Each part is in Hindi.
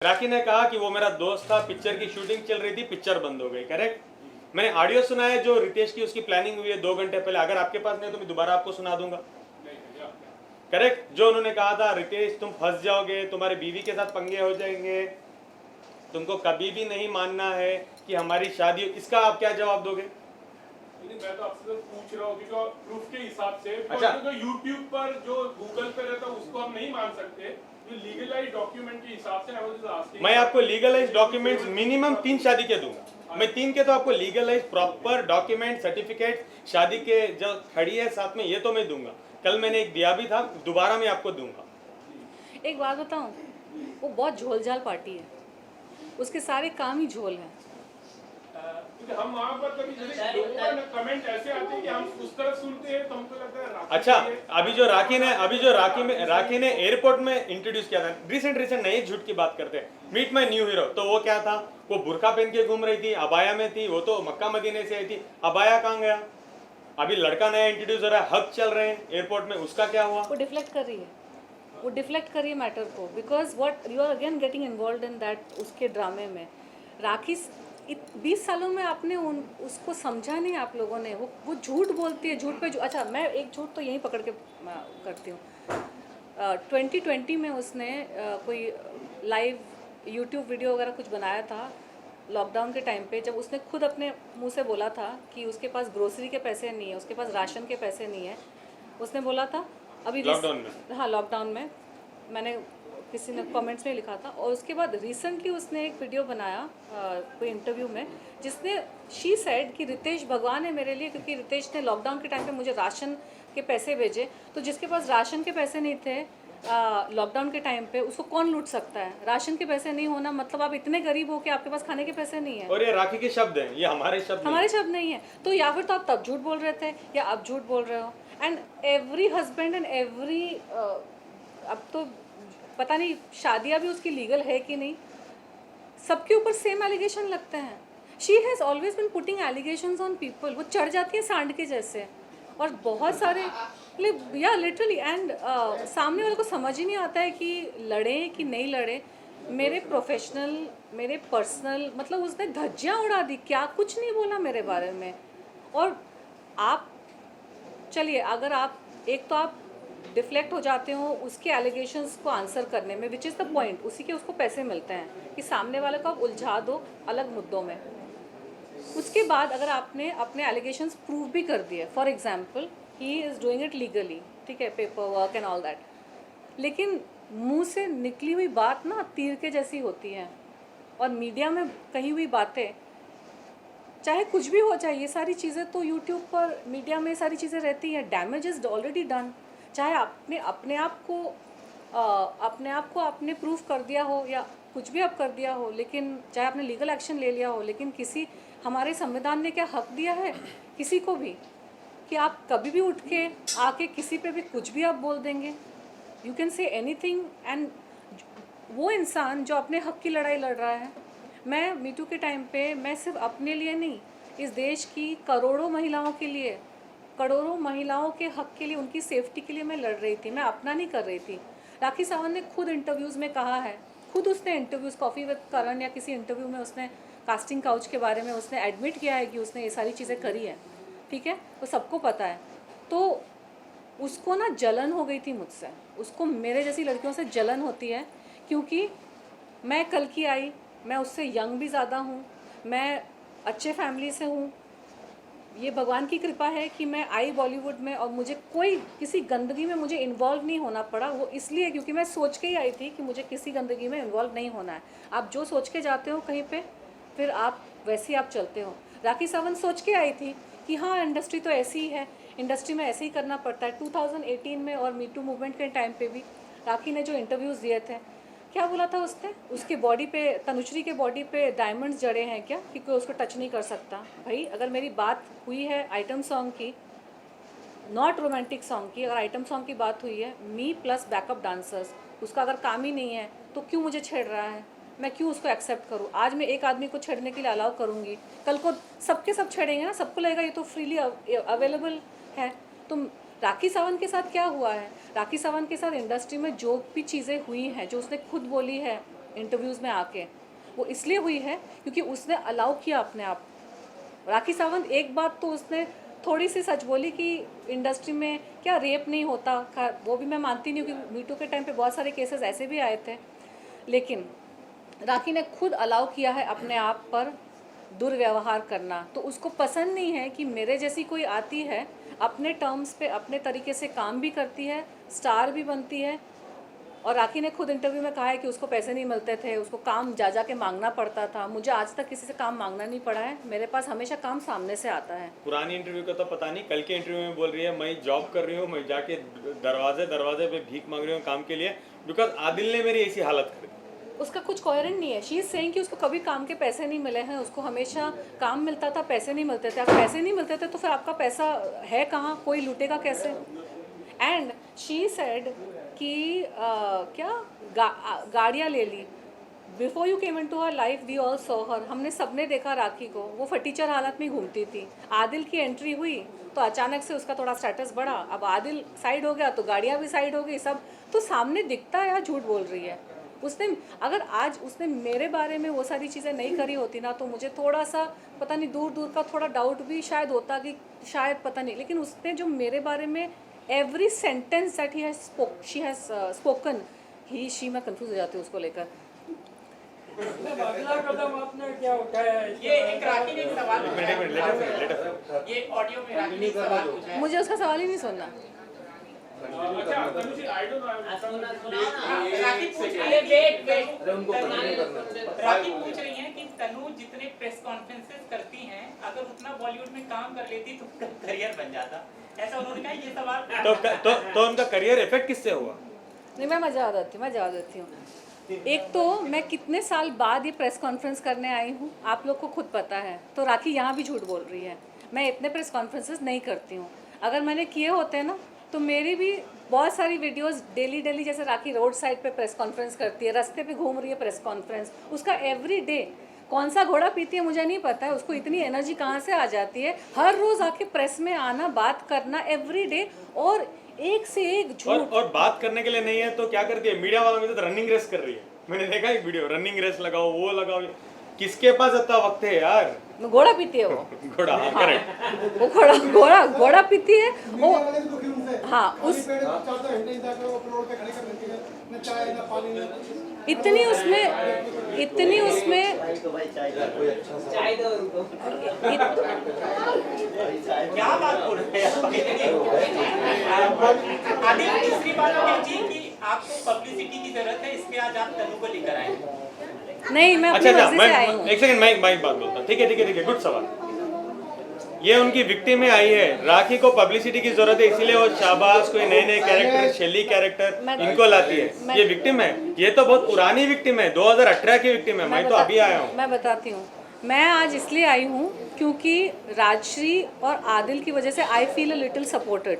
राखी ने कहा कि वो मेरा दोस्त था, पिक्चर की शूटिंग चल रही थी, पिक्चर बंद हो गई। करेक्ट। मैंने ऑडियो सुना है जो रितेश की उसकी प्लानिंग हुई है 2 घंटे पहले। अगर आपके पास नहीं तो मैं दोबारा आपको सुना दूंगा। करेक्ट। जो उन्होंने कहा था, रितेश तुम फंस जाओगे, तुम्हारे बीवी के साथ पंगे हो जाएंगे, तुमको कभी भी नहीं मानना है कि हमारी शादी। इसका आप क्या जवाब दोगे? मैं तो आपसे पूछ रहा हूँ क्योंकि प्रूफ के हिसाब से। अच्छा, तो यूट्यूब पर जो गूगल पे रहता है उसको हम नहीं मान सकते। लीगलाइज डॉक्यूमेंट के हिसाब से मैं आपको लीगलाइज डॉक्यूमेंट्स मिनिमम 3 शादी के दूंगा। मैं 3 के तो आपको लीगलाइज प्रॉपर डॉक्यूमेंट सर्टिफिकेट शादी के जो खड़ी है साथ में, ये तो मैं दूंगा। कल मैंने एक दिया भी था, दोबारा मैं आपको दूंगा। एक बात बताऊं, वो बहुत झोलझाल पार्टी है, उसके सारे काम ही झोल हैं। हम वहाँ पर कभी कमेंट ऐसे आते हैं कि हम उस तरह सुनते हैं तो हमको लगता है। अच्छा, अभी जो राखी ने एयरपोर्ट में इंट्रोड्यूस किया था, रिसेंट नहीं, झूठ की बात करते हैं, मीट माई न्यू हीरो, तो वो क्या था? वो बुरका पहन के घूम रही थी, अबाया में थी। वो तो मक्का मदीने से आई थी, अबाया कहाँ गया? अभी लड़का नया इंट्रोड्यूस हो रहा है, हक चल रहे हैं एयरपोर्ट में, उसका क्या हुआ? वो डिफ्लेक्ट कर रही है, वो डिफ्लेक्ट कर रही है मैटर को, because what you are again getting involve in that उसके ड्रामे में। राखी 20 सालों में आपने उसको समझा नहीं आप लोगों ने। वो झूठ बोलती है, झूठ पे अच्छा, मैं एक झूठ तो यहीं पकड़ के करती हूँ। 2020 में उसने कोई लाइव यूट्यूब वीडियो वगैरह कुछ बनाया था लॉकडाउन के टाइम पे, जब उसने खुद अपने मुंह से बोला था कि उसके पास ग्रोसरी के पैसे नहीं है, उसके पास राशन के पैसे नहीं है। उसने बोला था अभी लॉकडाउन में। हाँ, लॉकडाउन में। मैंने किसी ने कमेंट्स में लिखा था। और उसके बाद रिसेंटली उसने एक वीडियो बनाया कोई इंटरव्यू में, जिसने शी सेड कि रितेश भगवान है मेरे लिए, क्योंकि रितेश ने लॉकडाउन के टाइम पे मुझे राशन के पैसे भेजे। तो जिसके पास राशन के पैसे नहीं थे लॉकडाउन के टाइम पे, उसको कौन लूट सकता है? राशन के पैसे नहीं होना मतलब आप इतने गरीब हो कि आपके पास खाने के पैसे नहीं है। और ये राखी के शब्द हैं, ये हमारे शब्द नहीं है। तो या फिर तो आप तब झूठ बोल रहे थे या अब झूठ बोल रहे हो। And every husband and every अब तो पता नहीं शादियाँ भी उसकी लीगल है कि नहीं, सबके ऊपर सेम एलिगेशन लगते हैं। She has always been putting allegations on people. वो चढ़ जाती है सांड के जैसे, और बहुत सारे या लिटरली। एंड सामने वाले को समझ ही नहीं आता है कि लड़े कि नहीं लड़े। मेरे प्रोफेशनल, मेरे पर्सनल, मतलब उसने धज्जियाँ उड़ा दी, क्या कुछ नहीं बोला मेरे बारे में। और आप चलिए, अगर आप एक तो आप डिफ्लेक्ट हो जाते हो उसके एलिगेशंस को आंसर करने में, विच इज़ द पॉइंट, उसी के उसको पैसे मिलते हैं कि सामने वाले को आप उलझा दो अलग मुद्दों में। उसके बाद अगर आपने अपने एलिगेशंस प्रूव भी कर दिए, for example he is doing it legally, ठीक है, paper work and all that, लेकिन मुंह से निकली हुई बात ना तीर के जैसी होती है, और मीडिया में कही हुई बातें, चाहे कुछ भी हो जाए, ये सारी चीज़ें तो यूट्यूब पर मीडिया में सारी चीज़ें रहती हैं। Damage is already done. चाहे आपने अपने आप को आपने प्रूफ कर दिया हो या कुछ भी आप कर दिया हो, लेकिन चाहे आपने लीगल एक्शन ले लिया हो, लेकिन किसी, हमारे संविधान ने क्या हक दिया है किसी को भी कि आप कभी भी उठ के आके किसी पे भी कुछ भी आप बोल देंगे। You can say anything. And वो इंसान जो अपने हक की लड़ाई लड़ रहा है, मैं मीटू के टाइम पे मैं सिर्फ अपने लिए नहीं, इस देश की करोड़ों महिलाओं के लिए, करोड़ों महिलाओं के हक के लिए, उनकी सेफ्टी के लिए मैं लड़ रही थी, मैं अपना नहीं कर रही थी। राखी सावंत ने खुद इंटरव्यूज़ में कहा है, खुद उसने इंटरव्यूज़ कॉफ़ी विद करण या किसी इंटरव्यू में उसने कास्टिंग काउच के बारे में उसने एडमिट किया है कि उसने ये सारी चीज़ें करी है, ठीक है, वो सबको पता है। तो उसको ना जलन हो गई थी मुझसे, उसको मेरे जैसी लड़कियों से जलन होती है, क्योंकि मैं कल की आई, मैं उससे यंग भी ज़्यादा हूँ, मैं अच्छे फैमिली से हूँ। ये भगवान की कृपा है कि मैं आई बॉलीवुड में, और मुझे कोई किसी गंदगी में मुझे इन्वॉल्व नहीं होना पड़ा। वो इसलिए क्योंकि मैं सोच के ही आई थी कि मुझे किसी गंदगी में इन्वॉल्व नहीं होना है। आप जो सोच के जाते हो कहीं पे, फिर आप वैसे ही आप चलते हो। राखी सावंत सोच के आई थी कि हाँ, इंडस्ट्री तो ऐसी ही है, इंडस्ट्री में ऐसे ही करना पड़ता है। 2018 में और मीटू मूवमेंट के टाइम पे भी राखी ने जो इंटरव्यूज़ दिए थे, क्या बोला था उसने? उसके बॉडी पे, तनुश्री के बॉडी पे डायमंड्स जड़े हैं क्या, कि कोई उसको टच नहीं कर सकता? भाई, अगर मेरी बात हुई है आइटम सॉन्ग की, नॉट रोमांटिक सॉन्ग की, अगर आइटम सॉन्ग की बात हुई है, मी प्लस बैकअप डांसर्स, उसका अगर काम ही नहीं है तो क्यों मुझे छेड़ रहा है? मैं क्यों उसको एक्सेप्ट करूँ? आज मैं एक आदमी को छेड़ने के लिए अलाउ करूँगी, कल को सबके सब छेड़ेंगे ना, सबको लगेगा ये तो फ्रीली अवेलेबल है। तो राखी सावंत के साथ क्या हुआ है? राखी सावंत के साथ इंडस्ट्री में जो भी चीज़ें हुई हैं, जो उसने खुद बोली है इंटरव्यूज़ में आके, वो इसलिए हुई है क्योंकि उसने अलाउ किया अपने आप। राखी सावंत एक बात तो उसने थोड़ी सी सच बोली कि इंडस्ट्री में क्या रेप नहीं होता, वो भी मैं मानती नहीं हूँ क्योंकि मीटू के टाइम पे बहुत सारे केसेस ऐसे भी आए थे, लेकिन राखी ने खुद अलाउ किया है अपने आप पर दुर्व्यवहार करना। तो उसको पसंद नहीं है कि मेरे जैसी कोई आती है, अपने टर्म्स पे अपने तरीके से काम भी करती है, स्टार भी बनती है। और राखी ने खुद इंटरव्यू में कहा है कि उसको पैसे नहीं मिलते थे, उसको काम जा के मांगना पड़ता था। मुझे आज तक किसी से काम मांगना नहीं पड़ा है, मेरे पास हमेशा काम सामने से आता है। पुरानी इंटरव्यू का तो पता नहीं, कल के इंटरव्यू में बोल रही है मैं जॉब कर रही हूँ, मैं जाके दरवाजे पे भीख मांग रही हूँ काम के लिए, बिकॉज आदिल ने मेरी ऐसी हालत करी। उसका कुछ कोहेरेंट नहीं है। शी इज़ सेइंग कि उसको कभी काम के पैसे नहीं मिले हैं, उसको हमेशा काम मिलता था, पैसे नहीं मिलते थे। अगर पैसे नहीं मिलते थे तो फिर आपका पैसा है कहाँ, कोई लूटेगा कैसे? एंड शी सेड कि गाड़ियाँ ले ली। Before you came into her life we all saw her, हमने सबने देखा राखी को, वो फटीचर हालत में घूमती थी। आदिल की एंट्री हुई तो अचानक से उसका थोड़ा स्टेटस बढ़ा, अब आदिल साइड हो गया तो गाड़ियाँ भी साइड हो गई, सब तो सामने दिखता है। यार झूठ बोल रही है उसने। अगर आज उसने मेरे बारे में वो सारी चीज़ें नहीं करी होती ना तो मुझे थोड़ा सा पता नहीं दूर का थोड़ा डाउट भी शायद होता कि शायद पता नहीं, लेकिन उसने जो मेरे बारे में every sentence that she has spoken he she मैं कंफ्यूज हो जाती हूँ उसको लेकर। अगला कदम आपने क्या उठाया है? ये एक राखी ने एक सवाल पूछा है। ये ऑडियो में राखी ने एक सवाल पूछा है। मुझे उसका सवाल ही नहीं सुनना। अच्छा तनुजी आई डोंट नो राखी पूछ रही है, वेट राखी पूछ रही है कि तनु जितने प्रेस कॉन्फ्रेंसेस करती हैं, अगर उतना बॉलीवुड में काम कर लेती तो उनका करियर बन जाता, ऐसा उन्होंने कहा। ये सवाल तो उनका करियर इफेक्ट किससे हुआ? नहीं, मैं जवाब देती हूँ। एक तो मैं कितने साल बाद ये प्रेस कॉन्फ्रेंस करने आई हूँ, आप लोग को खुद पता है। तो राखी यहाँ भी झूठ बोल रही है, मैं इतने प्रेस कॉन्फ्रेंसेस नहीं करती हूँ। अगर मैंने किए होते ना तो मेरी भी बहुत सारी वीडियोस डेली जैसे राखी रोड साइड पे प्रेस कॉन्फ्रेंस करती है, रास्ते पे घूम रही है प्रेस कॉन्फ्रेंस, उसका एवरी डे कौन सा घोड़ा पीती है मुझे नहीं पता है, उसको इतनी एनर्जी कहाँ से आ जाती है, हर रोज़ आके प्रेस में आना, बात करना एवरी डे, और एक से एक झूठ। और बात करने के लिए नहीं है तो क्या करती है, मीडिया वालों के साथ रनिंग रेस कर रही है। मैंने देखा एक वीडियो, रनिंग रेस लगाओ, वो लगाओ, किसके पास इतना वक्त है यार? घोड़ा पीती है वो। घोड़ा, हाँ करेक्ट। वो घोड़ा पीती है वो। हाँ, उस इतनी उसमें क्या बात बोल रहे हैं आदिल? तीसरी बात ये थी कि आपको पब्लिसिटी की जरूरत है, इसलिए आज आप तनु को लेकर आए। नहीं, मैं अपनी मर्जी से आई हूँ। एक सेकंड, मैं बात बोलता हूँ। ठीक है, गुड सवाल। ये उनकी विक्टिम में आई है, राखी को पब्लिसिटी की जरूरत है, इसीलिए वो शाबाश कोई नए कैरेक्टर, शेली कैरेक्टर इनको लाती है। ये विक्टिम है, ये तो बहुत पुरानी विक्टिम है, 2018 की विक्टिम है। मैं तो अभी आया हूँ। मैं बताती हूँ, मैं आज इसलिए आई हूँ क्योंकि राजश्री और आदिल की वजह से I feel a little supported.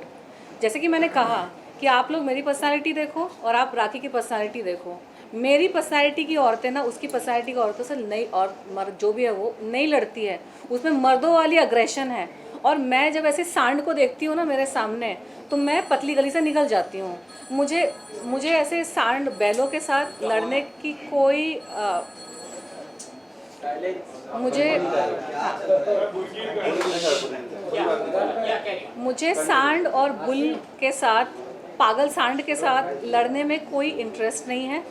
जैसे कि मैंने कहा कि आप लोग मेरी पर्सनालिटी देखो और आप राखी की पर्सनालिटी देखो। मेरी पर्सनालिटी की औरतें ना उसकी पर्सनालिटी की औरतों से नहीं, और मर्द जो भी है वो नहीं लड़ती है, उसमें मर्दों वाली अग्रेशन है। और मैं जब ऐसे सांड को देखती हूँ ना मेरे सामने तो मैं पतली गली से निकल जाती हूँ। मुझे ऐसे सांड बैलों के साथ लड़ने की कोई मुझे सांड और बुल के साथ, पागल सांड के साथ लड़ने में कोई इंटरेस्ट नहीं है।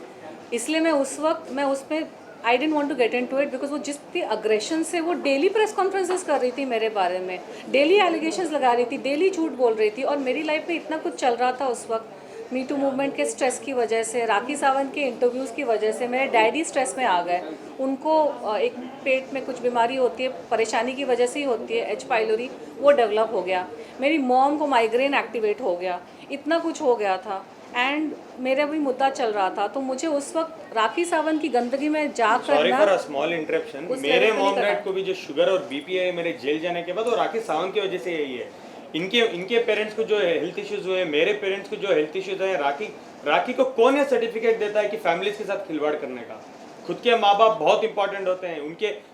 इसलिए मैं उसमें I don't want to get into it, because वो जितनी अग्रेशन से वो डेली प्रेस कॉन्फ्रेंसेस कर रही थी मेरे बारे में, डेली एलिगेशंस लगा रही थी, डेली झूठ बोल रही थी। और मेरी लाइफ में इतना कुछ चल रहा था उस वक्त, मी टू मूवमेंट के स्ट्रेस की वजह से, राखी सावंत के इंटरव्यूज़ की वजह से मेरे डैडी स्ट्रेस में आ गए। उनको एक पेट में कुछ बीमारी होती है, परेशानी की वजह से ही होती है, एच पाइलोरी, वो डेवलप हो गया। मेरी मॉम को माइग्रेन एक्टिवेट हो गया, इतना कुछ हो गया था। एंड मेरा भी मुद्दा चल रहा था, तो मुझे उस वक्त राखी सावंत की गंदगी में जाकर sorry for a small interruption, मेरे मॉम डैड को भी जो शुगर और बीपी है मेरे जेल जाने के बाद, वो राखी सावंत की वजह से यही है। इनके पेरेंट्स को जो हेल्थ इश्यूज हुए, मेरे पेरेंट्स को जो हेल्थ इश्यूज है, राखी को कौन ये सर्टिफिकेट देता है कि फैमिलीज के साथ खिलवाड़ करने का? खुद के माँ बाप बहुत इंपॉर्टेंट होते हैं,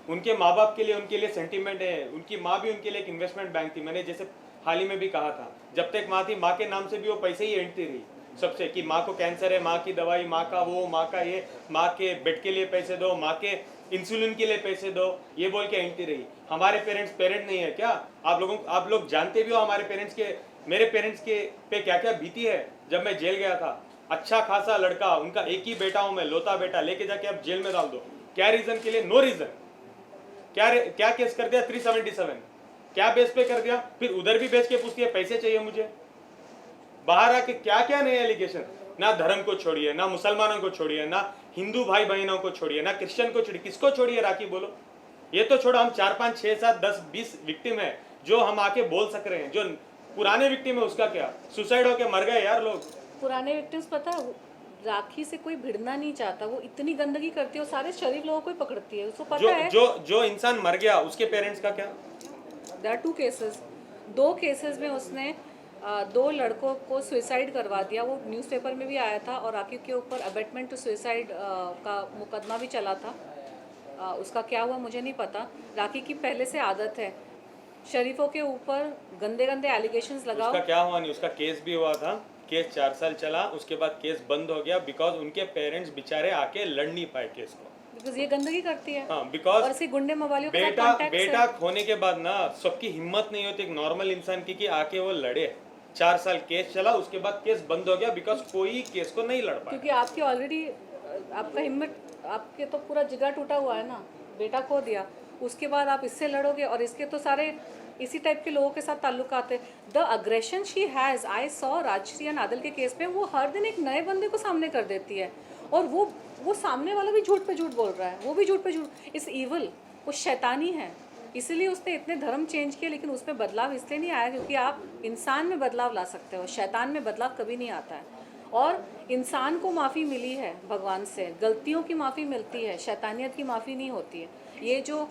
उनके माँ बाप के लिए उनके लिए सेंटीमेंट है। उनकी माँ भी उनके लिए एक इन्वेस्टमेंट बैंक थी। मैंने जैसे हाल ही में भी कहा था, जब तक माँ थी, माँ के नाम से भी वो पैसे ही एंटती रही। सबसे कि माँ को कैंसर है, माँ की दवाई, माँ का वो, माँ का ये, माँ के बेड के लिए पैसे दो, माँ के इंसुलिन के लिए पैसे दो, ये बोल के एंटी रही। हमारे पेरेंट नहीं है क्या? आप लोग जानते भी हो हमारे मेरे पेरेंट्स के पे क्या क्या बीती है। जब मैं जेल गया था, अच्छा खासा लड़का, उनका एक ही बेटा हूं मैं, लोता बेटा, लेके जाके आप जेल में डाल दो। क्या रीजन के लिए? No reason. क्या केस कर दिया? 377। क्या बेस पे कर दिया? फिर उधर भी बेच के पूछती है पैसे चाहिए मुझे। बाहर आके क्या क्या नए एलिगेशन। ना धर्म को छोड़िए, ना मुसलमानों को छोड़िए, ना हिंदू भाई बहनों को छोड़िए, ना क्रिश्चियन को छोड़िए, किसको छोड़िए राखी बोलो? ये तो छोड़ो, हम 4 5 6 7 10 20 विक्टिम है जो हम आके बोल सक रहे हैं। जो पुराने विक्टिम है उसका क्या? सुसाइड होके मर गए यार लोग। पुराने विक्टिम्स पता है, राखी से कोई भिड़ना नहीं चाहता, वो इतनी गंदगी करती है, वो सारे शरीफ लोगों को ही पकड़ती है, उसको पता है। जो इंसान मर गया उसके पेरेंट्स का क्या? There are 2 cases. 2 केसेस में उसने 2 लड़कों को सुसाइड करवा दिया। वो न्यूज़पेपर में भी आया था और राखी के ऊपर अबेटमेंट टू सुसाइड का मुकदमा भी चला था। उसका क्या हुआ मुझे नहीं पता। राखी की पहले से आदत है शरीफों के ऊपर गंदे गंदे एलिगेशंस लगाओ। उसका क्या हुआ नहीं, उसका केस भी हुआ था, केस 4 साल चला, उसके बाद केस बंद हो गया बिकॉज उनके पेरेंट्स बेचारे आके लड़ नहीं पाए केस को। बिकॉज ये गंदगी करती है। हाँ, बिकॉज और इसी गुंडे मवालियों के साथ कॉन्टैक्ट बेटा खोने के बाद ना सबकी हिम्मत नहीं होती एक नॉर्मल इंसान की कि आके वो लड़े। 4 साल केस चला, उसके बाद केस बंद हो गया बिकॉज कोई केस को नहीं लड़ पाया। क्योंकि आपकी ऑलरेडी आपका हिम्मत, आपके तो पूरा जिगर टूटा हुआ है ना, बेटा खो दिया, उसके बाद आप इससे लड़ोगे। और इसके तो सारे इसी टाइप के लोगों के साथ ताल्लुकात है। The aggression she has, I saw Rajshree नादल के केस में, वो हर दिन एक नए बंदे को सामने कर देती है और वो सामने वाला भी झूठ पे झूठ बोल रहा है, वो भी झूठ पे झूठ। इस ईवल, वो शैतानी है। इसीलिए उसने इतने धर्म चेंज किए, लेकिन उसमें बदलाव इसलिए नहीं आया क्योंकि आप इंसान में बदलाव ला सकते हो, शैतान में बदलाव कभी नहीं आता है। और इंसान को माफ़ी मिली है भगवान से, गलतियों की माफ़ी मिलती है, शैतानियत की माफ़ी नहीं होती है। ये जो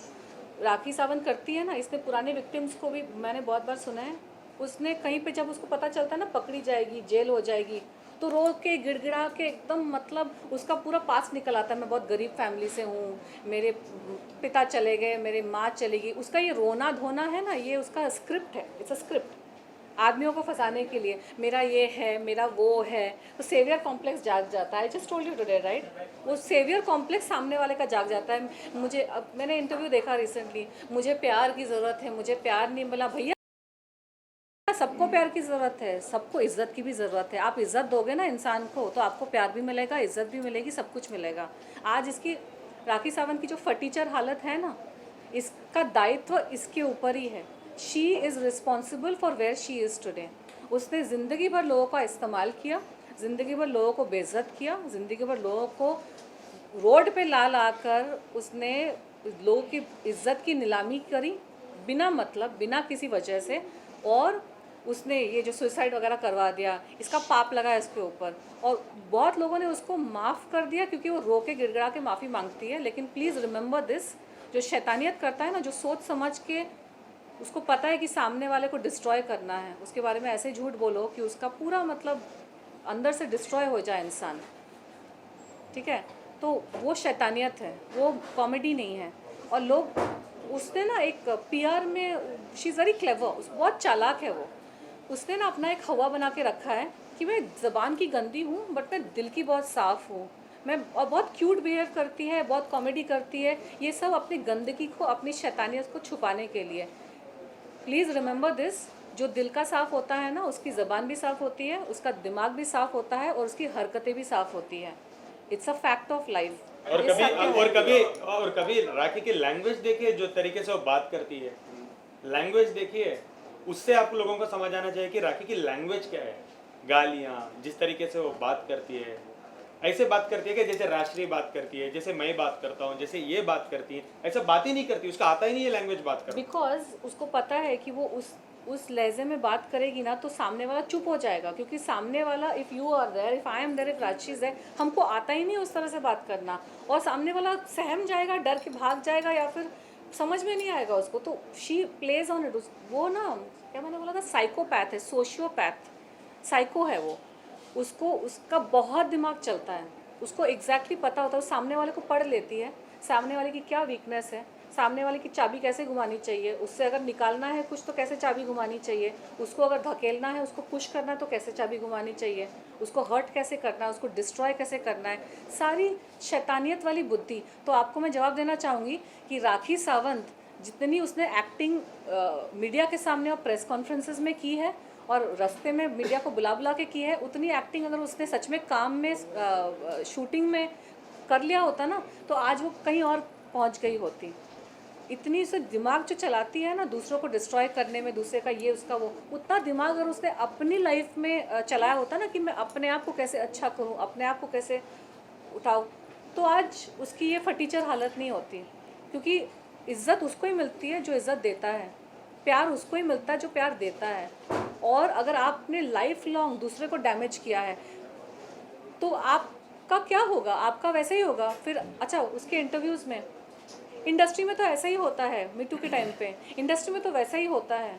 राखी सावंत करती है ना, इसने पुराने विक्टिम्स को भी मैंने बहुत बार सुना है, उसने कहीं पे जब उसको पता चलता है ना पकड़ी जाएगी, जेल हो जाएगी, तो रो के गिड़गिड़ा के एकदम, मतलब उसका पूरा पास निकल आता है। मैं बहुत गरीब फैमिली से हूँ, मेरे पिता चले गए, मेरे माँ चली गई। उसका ये रोना धोना है ना, ये उसका स्क्रिप्ट है, इट्स अ स्क्रिप्ट आदमियों को फंसाने के लिए। मेरा ये है, मेरा वो है, तो सेवियर कॉम्प्लेक्स जाग जाता है। I just told you today right, वो सेवियर कॉम्प्लेक्स सामने वाले का जाग जाता है। मुझे, अब मैंने इंटरव्यू देखा रिसेंटली, मुझे प्यार की ज़रूरत है, मुझे प्यार नहीं मिला। भैया सबको प्यार की ज़रूरत है, सबको इज़्ज़त की भी ज़रूरत है। आप इज़्ज़त दोगे ना इंसान को तो आपको प्यार भी मिलेगा, इज़्ज़त भी मिलेगी, सब कुछ मिलेगा। आज इसकी राखी सावंत की जो फटीचर हालत है ना, इसका दायित्व इसके ऊपर ही है। She is responsible for where she is today. उसने ज़िंदगी भर लोगों का इस्तेमाल किया, ज़िंदगी भर लोगों को बेइज्जत किया, ज़िंदगी भर लोगों को रोड पे ला कर उसने लोगों की इज्जत की नीलामी करी बिना मतलब, बिना किसी वजह से। और उसने ये जो सुसाइड वगैरह करवा दिया, इसका पाप लगा है इसके ऊपर। और बहुत लोगों ने उसको माफ़ कर दिया क्योंकि वो रो के गिड़गिड़ा के माफ़ी मांगती है। लेकिन प्लीज़ रिमेंबर दिस, जो शैतानियत करता है ना, जो सोच समझ के उसको पता है कि सामने वाले को डिस्ट्रॉय करना है, उसके बारे में ऐसे झूठ बोलो कि उसका पूरा मतलब अंदर से डिस्ट्रॉय हो जाए इंसान, ठीक है? तो वो शैतानियत है, वो कॉमेडी नहीं है। और लोग, उसने ना एक पीआर में, शी इज़ वेरी क्लेवर, बहुत चालाक है वो। उसने ना अपना एक हवा बना के रखा है कि मैं ज़बान की गंदी हूँ बट मैं दिल की बहुत साफ़ हूँ, मैं, और बहुत क्यूट बिहेव करती है, बहुत कॉमेडी करती है। ये सब अपनी गंदगी को, अपनी शैतानियत को छुपाने के लिए। प्लीज़ रिमेंबर दिस, जो दिल का साफ़ होता है ना, उसकी ज़बान भी साफ़ होती है, उसका दिमाग भी साफ़ होता है और उसकी हरकतें भी साफ़ होती हैं। It's a fact of life. और कभी राखी की लैंग्वेज देखिए, जो तरीके से वो बात करती है, लैंग्वेज देखिए, उससे आप लोगों को समझ आना चाहिए कि राखी की लैंग्वेज क्या है। गालियाँ, जिस तरीके से वो बात करती है, ऐसे बात करती है कि जैसे राष्ट्रीय बात करती है, जैसे मैं बात करता हूँ, जैसे ये बात करती है, ऐसा बात ही नहीं करती, उसका आता ही नहीं है लैंग्वेज बात करना। बिकॉज उसको पता है कि वो उस लहजे में बात करेगी ना तो सामने वाला चुप हो जाएगा, क्योंकि सामने वाला, if you are there, if I am there, if Rajshree is there, हमको आता ही नहीं उस तरह से बात करना, और सामने वाला सहम जाएगा, डर के भाग जाएगा, या फिर समझ में नहीं आएगा उसको। तो शी प्लेज ऑन इट। वो ना, क्या मैंने बोला था, साइकोपैथ है, सोशियोपैथ, साइको है वो। उसको, उसका बहुत दिमाग चलता है, उसको एग्जैक्टली पता होता है, वो सामने वाले को पढ़ लेती है, सामने वाले की क्या वीकनेस है, सामने वाले की चाबी कैसे घुमानी चाहिए, उससे अगर निकालना है कुछ तो कैसे चाबी घुमानी चाहिए, उसको अगर धकेलना है, उसको पुश करना है तो कैसे चाबी घुमानी चाहिए, उसको हर्ट कैसे करना है, उसको डिस्ट्रॉय कैसे करना है, सारी शैतानियत वाली बुद्धि। तो आपको मैं जवाब देना चाहूँगी कि राखी सावंत जितनी उसने एक्टिंग मीडिया के सामने और प्रेस कॉन्फ्रेंसेस में की है और रास्ते में मीडिया को बुला बुला के की है, उतनी एक्टिंग अगर उसने सच में काम में शूटिंग में कर लिया होता ना तो आज वो कहीं और पहुंच गई होती। इतनी उसे दिमाग जो चलाती है ना दूसरों को डिस्ट्रॉय करने में, दूसरे का ये उसका वो, उतना दिमाग अगर उसने अपनी लाइफ में चलाया होता ना कि मैं अपने आप को कैसे अच्छा करूं, अपने आप को कैसे उठाऊं, तो आज उसकी ये फटीचर हालत नहीं होती। क्योंकि इज़्ज़त उसको ही मिलती है जो इज़्ज़त देता है, प्यार उसको ही मिलता है जो प्यार देता है। और अगर आपने लाइफ लॉन्ग दूसरे को डैमेज किया है तो आपका क्या होगा, आपका वैसे ही होगा फिर। अच्छा, उसके इंटरव्यूज़ में इंडस्ट्री में तो ऐसा ही होता है, मीटू के टाइम पे इंडस्ट्री में तो वैसा ही होता है,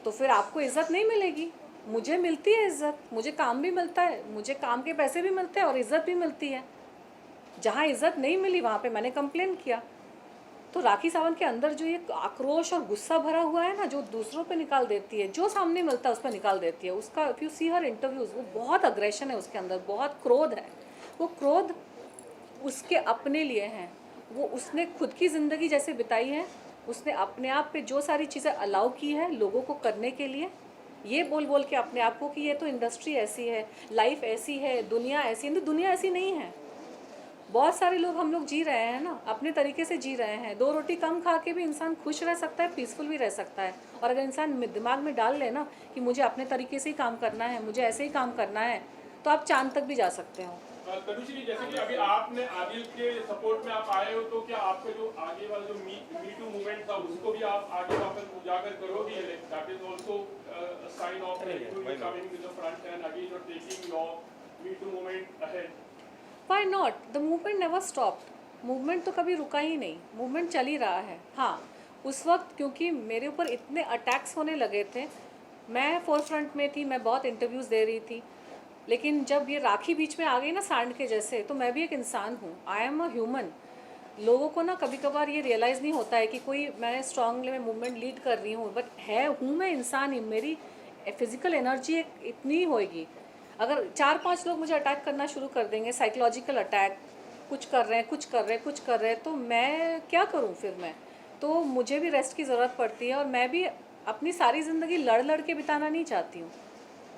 तो फिर आपको इज़्ज़त नहीं मिलेगी। मुझे मिलती है इज़्ज़त, मुझे काम भी मिलता है, मुझे काम के पैसे भी मिलते हैं और इज़्ज़त भी मिलती है। जहाँ इज़्ज़त नहीं मिली वहाँ पे मैंने कंप्लेन किया। तो राखी सावंत के अंदर जो ये आक्रोश और गुस्सा भरा हुआ है ना, जो दूसरों पे निकाल देती है, जो सामने मिलता है उस पर निकाल देती है। उसका if you see her interviews, वो बहुत अग्रेशन है उसके अंदर, बहुत क्रोध है। वो क्रोध उसके अपने लिए हैं, वो उसने खुद की ज़िंदगी जैसे बिताई है, उसने अपने आप पे जो सारी चीज़ें अलाउ की है लोगों को करने के लिए, ये बोल बोल के अपने आप को कि ये तो इंडस्ट्री ऐसी है, लाइफ ऐसी है, दुनिया ऐसी है। दुनिया ऐसी नहीं है। बहुत सारे लोग, हम लोग जी रहे हैं ना, अपने तरीके से जी रहे हैं। 2 रोटी कम खा के भी इंसान खुश रह सकता है, पीसफुल भी रह सकता है। और अगर इंसान दिमाग में डाल ले ना कि मुझे अपने तरीके से ही काम करना है, मुझे ऐसे ही काम करना है, तो आप चांद तक भी जा सकते हो। तनुश्री जी, जैसे कि अभी आपने आदिल के सपोर्ट में आप आए हो, तो क्या आपका जो आगे वाला जो मी टू मूवमेंट था उसको भी आप आगे वापस उजागर करोगे? That is also sign of coming to the front and again you are taking your me too movement ahead. Why not? The movement never stopped. Movement तो कभी रुका ही नहीं, मूवमेंट चल ही रहा है। हाँ, उस वक्त क्योंकि मेरे ऊपर इतने अटैक्स होने लगे थे, मैं फोर फ्रंट में थी, मैं बहुत इंटरव्यूज़ दे रही थी, लेकिन जब ये राखी बीच में आ गई ना सांड के जैसे, तो मैं भी एक इंसान हूँ, आई एम अ ह्यूमन। लोगों को ना कभी कभार ये रियलाइज़ नहीं होता है कि कोई मैं स्ट्रांगली मैं मूवमेंट लीड कर रही हूँ, बट हूँ मैं इंसान ही। मेरी फिज़िकल एनर्जी एक इतनी होएगी, अगर 4-5 लोग मुझे अटैक करना शुरू कर देंगे, साइकोलॉजिकल अटैक, कुछ कर रहे हैं, कुछ कर रहे हैं, कुछ कर रहे हैं, तो मैं क्या करूं फिर मैं? तो मुझे भी रेस्ट की ज़रूरत पड़ती है और मैं भी अपनी सारी ज़िंदगी लड़ लड़ के बिताना नहीं चाहती हूँ।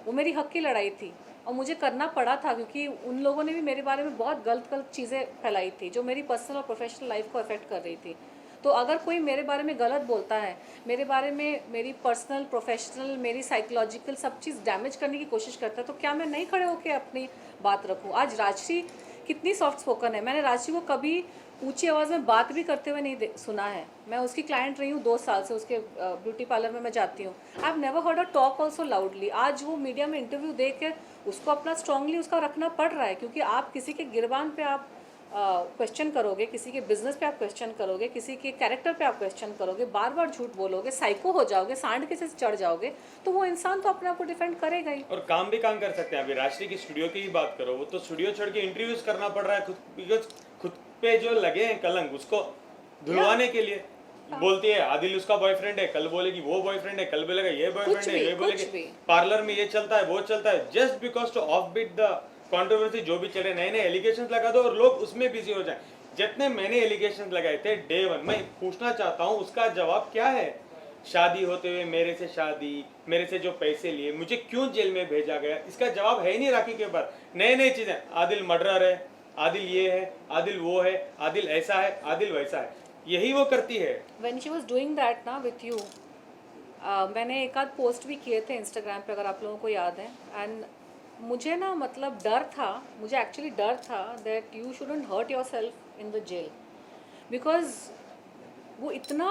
वो मेरी हक की लड़ाई थी और मुझे करना पड़ा था क्योंकि उन लोगों ने भी मेरे बारे में बहुत गलत चीज़ें फैलाई थी जो मेरी पर्सनल और प्रोफेशनल लाइफ को अफेक्ट कर रही थी। तो अगर कोई मेरे बारे में गलत बोलता है, मेरे बारे में मेरी पर्सनल, प्रोफेशनल, मेरी साइकोलॉजिकल सब चीज़ डैमेज करने की कोशिश करता है, तो क्या मैं नहीं खड़े होकर अपनी बात रखूँ? आज राजश्री कितनी सॉफ्ट स्पोकन है, मैंने राजश्री को कभी ऊंची आवाज़ में बात भी करते हुए नहीं सुना है। मैं उसकी क्लाइंट रही हूँ 2 साल से, उसके ब्यूटी पार्लर में मैं जाती हूँ। I have never heard a talk also loudly. आज वो मीडिया में इंटरव्यू दे के उसको अपना स्ट्रांगली उसका रखना पड़ रहा है, क्योंकि आप किसी के गिरबान पे आप क्वेश्चन करोगे, किसी के बिजनेस पे आप क्वेश्चन करोगे, किसी के कैरेक्टर पे आप क्वेश्चन करोगे, बार बार झूठ बोलोगे, साइको हो जाओगे, सांड के से चढ़ जाओगे, तो वो इंसान तो अपने आप को डिफेंड करेगा ही। और काम भी काम कर सकते हैं। अभी राष्ट्रीय की स्टूडियो की ही बात करो, वो तो स्टूडियो छोड़ के इंटरव्यूज करना पड़ रहा है खुद, बिकॉज खुद पे जो लगे हैं कलंक उसको धुलवाने के लिए। बोलती है आदिल उसका बॉयफ्रेंड है, कल बोलेगी वो बॉयफ्रेंड है, कल बोलेगा ये बॉयफ्रेंड है, ये बोलेगी पार्लर में ये चलता है, वो चलता है, just because to of beat the controversy जो भी चले, नए नए एलिगेशंस लगा दो और लोग उसमें बिजी हो जाए। जितने मैंने एलिगेशंस लगाए थे डे 1, मैं पूछना चाहता हूँ उसका जवाब क्या है? शादी होते हुए मेरे से शादी, मेरे से जो पैसे लिए, मुझे क्यों जेल में भेजा गया, इसका जवाब है ही नहीं राखी के ऊपर। नए नए चीजें, आदिल मर्डरर है, आदिल ये है, आदिल वो है, आदिल ऐसा है, आदिल वैसा है, यही वो करती है। When she was doing that ना with you, मैंने एक आध पोस्ट भी किए थे इंस्टाग्राम पे, अगर आप लोगों को याद है। एंड मुझे ना मतलब डर था, मुझे एक्चुअली डर था that you shouldn't hurt yourself in the jail, because वो इतना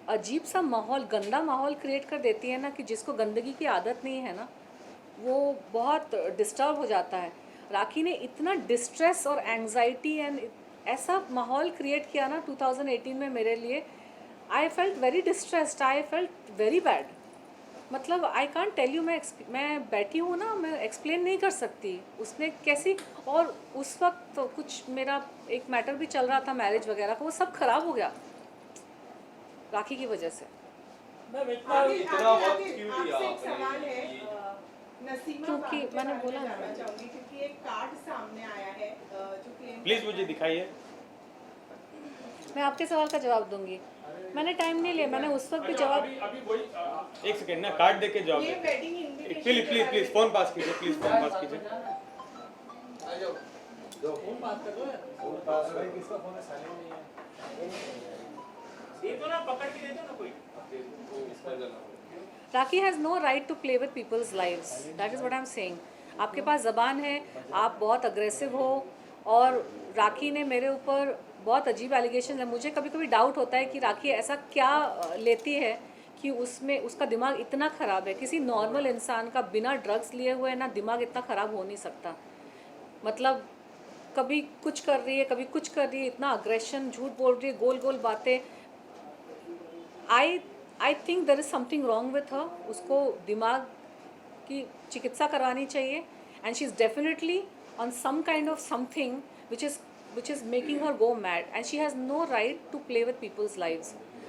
अजीब सा माहौल, गंदा माहौल क्रिएट कर देती है ना कि जिसको गंदगी की आदत नहीं है ना, वो बहुत डिस्टर्ब हो जाता है। राखी ने इतना डिस्ट्रेस और एंग्जाइटी एंड ऐसा माहौल क्रिएट किया ना 2018 में मेरे लिए। I felt very distressed, I felt very bad. मतलब आई कांट टेल यू, मैं बैठी हूँ ना, मैं एक्सप्लेन नहीं कर सकती उसने कैसी। और उस वक्त तो कुछ मेरा एक मैटर भी चल रहा था मैरिज वगैरह का, वो सब ख़राब हो गया। राखी की वजह से। मैम इतना आपसे एक सवाल है नसीमा क्योंकि बानो के मैंने बारे में बोला ना। जानना चाहूंगी क्योंकि एक कार्ड सामने आया है जो क्लेम प्लीज मुझे दिखाइए। मैं आपके सवाल का जवाब दूंगी। मैंने टाइम नहीं लिया, मैंने उस वक्त भी अच्छा, जवाब। अभी वही एक सेकंड ना, कार्ड देके जवाब ये देते वेडिंग हैं। Invitation please please please phone pass कीजिए, प्लीज फोन पास कीजिए। दे दो ना, पकड़ के दे दो ना कोई। Rakhi has no right to play with people's lives, that is what I am saying. आपके पास ज़बान है, आप बहुत अग्रेसिव हो, और राखी ने मेरे ऊपर बहुत अजीब एलिगेशन है। मुझे कभी कभी डाउट होता है कि राखी ऐसा क्या लेती है कि उसमें उसका दिमाग इतना ख़राब है। किसी नॉर्मल इंसान का बिना ड्रग्स लिए हुए ना दिमाग इतना ख़राब हो नहीं सकता। मतलब कभी कुछ कर रही है, कभी कुछ कर रही है, इतना अग्रेशन, झूठ बोल रही है, गोल गोल बातें। I think there is something wrong with her. उसको दिमाग की चिकित्सा करवानी चाहिए, and she is definitely on some kind of something which is making her go mad, and she has no right to play with people's lives.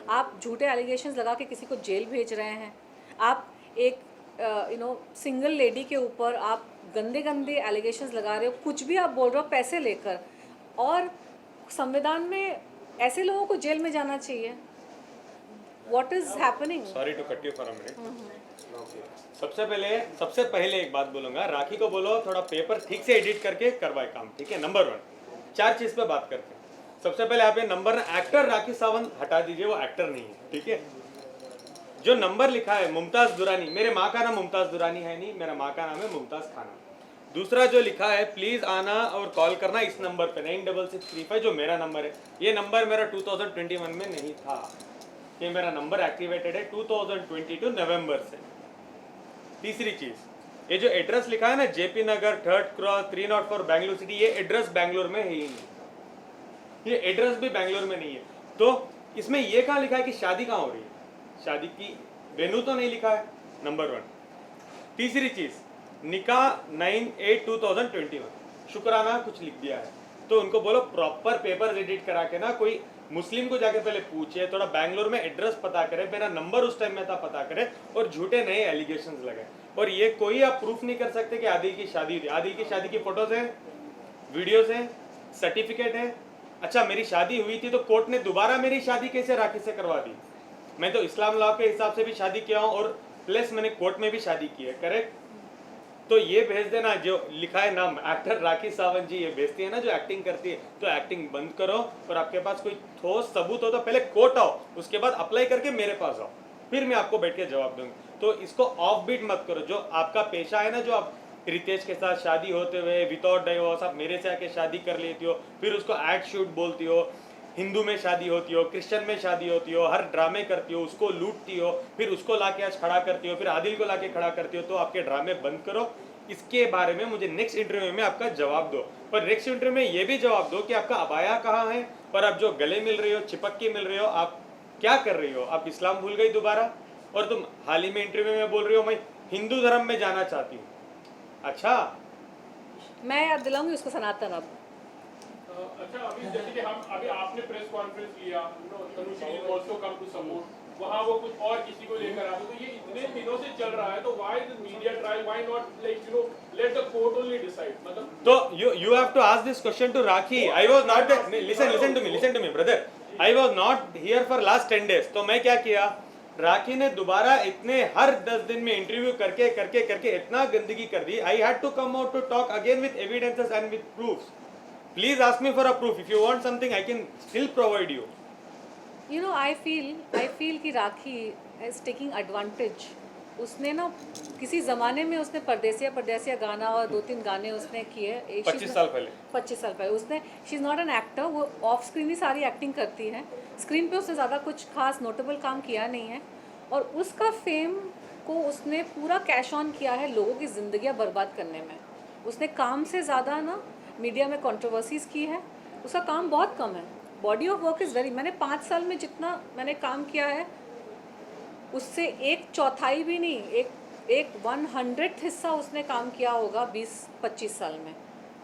आप झूठे एलिगेशंस लगा के किसी को जेल भेज रहे हैं। आप एक सिंगल लेडी के ऊपर आप गंदे गंदे एलिगेशंस लगा रहे हो, कुछ भी आप बोल रहे हो पैसे लेकर, और संविधान में ऐसे लोगों को जेल में जाना चाहिए। What is happening? Sorry to cut you for a minute. सबसे पहले एक बात बोलूंगा, राखी को बोलो थोड़ा पेपर ठीक से एडिट करके करवाए काम, ठीक है। नंबर 1, 4 चीज पे बात करते हैं। सबसे पहले आप ये नंबर एक्टर राखी सावंत हटा दीजिए, वो एक्टर नहीं है, ठीक है। जो नंबर लिखा है मुमताज दुरानी, मेरे माँ का नाम मुमताज दुरानी है नहीं, मेरा माँ का नाम है मुमताज खाना। दूसरा जो लिखा है प्लीज आना और कॉल करना इस नंबर पे 9663 जो मेरा नंबर है। ये नंबर मेरा 2021 में नहीं था, ये मेरा नंबर एक्टिवेटेड है 2022 नवंबर से। तीसरी चीज, ये जो एड्रेस लिखा है ना जेपी नगर 3rd क्रॉस 304 बैंगलोर सिटी, ये एड्रेस बैंगलोर में है ही नहीं, ये एड्रेस भी बैंगलोर में नहीं है। तो इसमें ये कहाँ लिखा है कि शादी कहाँ हो रही है? शादी की वेन्यू तो नहीं लिखा है, नंबर 1। तीसरी चीज, निकाह 9/8/2021, शुक्राना कुछ लिख दिया है। तो उनको बोलो प्रॉपर पेपर एडिट करा के ना, कोई मुस्लिम को जाके पहले पूछे, थोड़ा बैंगलोर में एड्रेस पता करे, मेरा नंबर उस टाइम में था पता करे, और झूठे नए एलिगेशंस लगाए। और ये कोई आप प्रूफ नहीं कर सकते कि आदिल की शादी हुई। आदिल की शादी की फोटोज हैं, वीडियोज हैं, सर्टिफिकेट है। अच्छा मेरी शादी हुई थी तो कोर्ट ने दोबारा मेरी शादी कैसे राखी से करवा दी? मैं तो इस्लाम लॉ के हिसाब से भी शादी किया हूँ, और प्लस मैंने कोर्ट में भी शादी की है, करेक्ट। तो ये भेज देना जो लिखा है नाम एक्टर राखी सावंत जी, ये भेजती है ना जो एक्टिंग करती है, तो एक्टिंग बंद करो, और आपके पास कोई ठोस सबूत हो तो पहले कोर्ट आओ, उसके बाद अप्लाई करके मेरे पास आओ, फिर मैं आपको बैठ के जवाब दूंगा। तो इसको ऑफ बीट मत करो। जो आपका पेशा है ना, जो आप रितेश के साथ शादी होते हुए विदाउट डाइवोर्स आप मेरे से आके शादी कर लेती हो, फिर उसको एड शूट बोलती हो, हिंदू में शादी होती हो, क्रिश्चियन में शादी होती हो, हर ड्रामे करती हो, उसको लूटती हो, फिर उसको लाके आज खड़ा करती हो, फिर आदिल को लाके खड़ा करती हो। तो आपके ड्रामे बंद करो, इसके बारे में मुझे नेक्स्ट इंटरव्यू में आपका जवाब दो। पर नेक्स्ट इंटरव्यू में ये भी जवाब दो कि आपका अबाया कहाँ है, पर आप जो गले मिल रही हो, चिपक के मिल रही हो, आप क्या कर रही हो? आप इस्लाम भूल गई दोबारा, और तुम हाल ही में इंटरव्यू में बोल रही हो मैं हिंदू धर्म में जाना चाहती हूँ। अच्छा, मैं याद दिलाऊंगी उसको सनातन। अब अच्छा अभी जैसे कि हम अभी आपने प्रेस कॉन्फ्रेंस लिया, Tanushree is also come to support, वहाँ वो कुछ और किसी को लेकर आते, तो ये इतने दिनों से चल रहा है, तो why the media try, why not like let the court only decide? मतलब तो you have to ask this question to Rakhi. I was not the, listen to me brother, I was not here for last 10 days. तो मैं क्या किया, राखी ने दोबारा इतने हर 10 दिन में इंटरव्यू करके करके करके इतना गंदगी कर दी। I had to come out to talk again with evidences and with proofs. Please ask me for a proof. If you want something, I can still provide you. You know, I feel कि राखी is taking advantage. उसने ना किसी ज़माने में उसने परदेसिया गाना और 2-3 गाने उसने किए 25 साल पहले। 25 साल पहले उसने, she is not an actor, वो ऑफ स्क्रीन ही सारी एक्टिंग करती है, स्क्रीन पे उसने ज़्यादा कुछ खास नोटेबल काम किया नहीं है। और उसका फेम को उसने पूरा कैश ऑन किया है लोगों की ज़िंदगियाँ बर्बाद करने में। उसने काम से ज़्यादा ना मीडिया में कंट्रोवर्सीज़ की है, उसका काम बहुत कम है। Body of work is very, मैंने 5 साल में जितना मैंने काम किया है उससे 1/4 भी नहीं, एक 100th हिस्सा उसने काम किया होगा 20-25 साल में।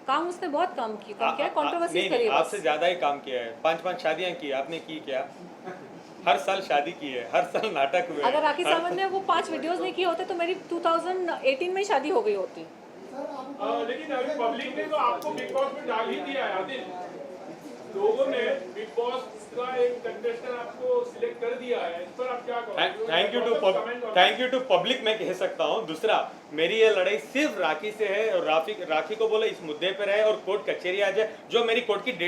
काम उसने बहुत कम किया है, कंट्रोवर्सी करी है। आपसे ज़्यादा ही काम किया है, 5 शादियाँ की आपने की क्या? हर साल शादी की है, हर साल नाटक हुए। अगर राखी सावंत ने वो 5 वीडियोस नहीं किए होते तो मेरी 2018 में ही शादी हो गई होती। लेकिन अभी पब्लिक ने तो आपको बिग बॉस में डाल ही दिया है आदिल, लोगों ने बिग बॉस का एक कंटेस्टेंट आपको सिलेक्ट कर दिया है, इस पर आप क्या कहोगे? थैंक यू टू पब्लिक मैं कह सकता हूँ। दूसरा, मेरी ये लड़ाई सिर्फ राखी से है और राखी को बोले इस मुद्दे पर है और कोर्ट कचहरी आ जाए, जो मेरी कोर्ट की